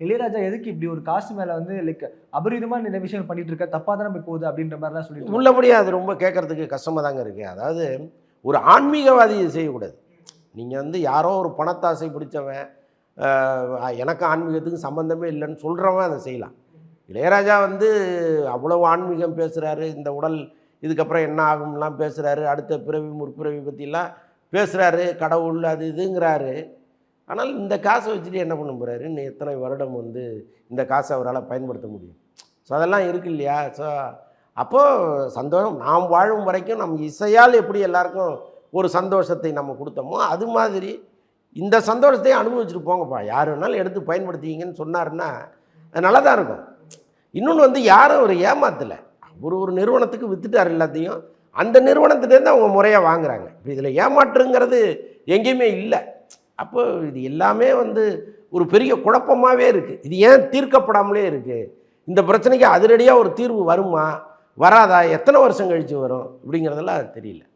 இளையராஜா எதுக்கு இப்படி ஒரு காசு மேல வந்து லைக் அபரிதமா நிறைய விஷயம் பண்ணிட்டு இருக்க, தப்பா தானே போய் போகுது அப்படின்ற மாதிரிலாம் சொல்லிட்டு உள்ளபடியே அது ரொம்ப கேட்கறதுக்கு கஷ்டமாக தாங்க இருக்குது. அதாவது ஒரு ஆன்மீகவாதி இது செய்யக்கூடாது. நீங்கள் வந்து யாரோ ஒரு பணத்தாசை பிடிச்சவன், எனக்கு ஆன்மீகத்துக்கு சம்மந்தமே இல்லைன்னு சொல்கிறவன் அதை செய்யலாம். இளையராஜா வந்து அவ்வளவு ஆன்மீகம் பேசுகிறாரு, இந்த உடல் இதுக்கப்புறம் என்ன ஆகும்லாம் பேசுகிறாரு, அடுத்த பிறவி முற்பிறவி பற்றிலாம் பேசுகிறாரு, கடவுள் அது இதுங்கிறாரு. ஆனால் இந்த காசை வச்சுட்டு என்ன பண்ண போகிறாரு? இன்னும் எத்தனை வருடம் வந்து இந்த காசை அவரால் பயன்படுத்த முடியும்? ஸோ அதெல்லாம் இருக்கு இல்லையா? ஸோ அப்போது சந்தோஷம், நாம் வாழும் வரைக்கும் நம் இசையால் எப்படி எல்லாருக்கும் ஒரு சந்தோஷத்தை நம்ம கொடுத்தோமோ அது மாதிரி இந்த சந்தோஷத்தையும் அனுபவிச்சுட்டு போங்கப்பா, யார் வேணாலும் எடுத்து பயன்படுத்திங்கன்னு சொன்னாருன்னா அது நல்லா தான் இருக்கும். இன்னொன்று வந்து யாரும் அவர் ஏமாத்தலை, ஒரு நிறுவனத்துக்கு விற்றுட்டார் எல்லாத்தையும், அந்த நிறுவனத்திலேருந்து அவங்க முறையாக வாங்குறாங்க. இப்போ இதில் ஏமாற்றுங்கிறது எங்கேயுமே இல்லை. அப்போ இது எல்லாமே வந்து ஒரு பெரிய குழப்பமாகவே இருக்குது. இது ஏன் தீர்க்கப்படாமலே இருக்குது? இந்த பிரச்சனைக்கு அதிரடியாக ஒரு தீர்வு வருமா, வராதா, எத்தனை வருஷம் கழித்து வரும், இப்படிங்கிறதெல்லாம் தெரியல.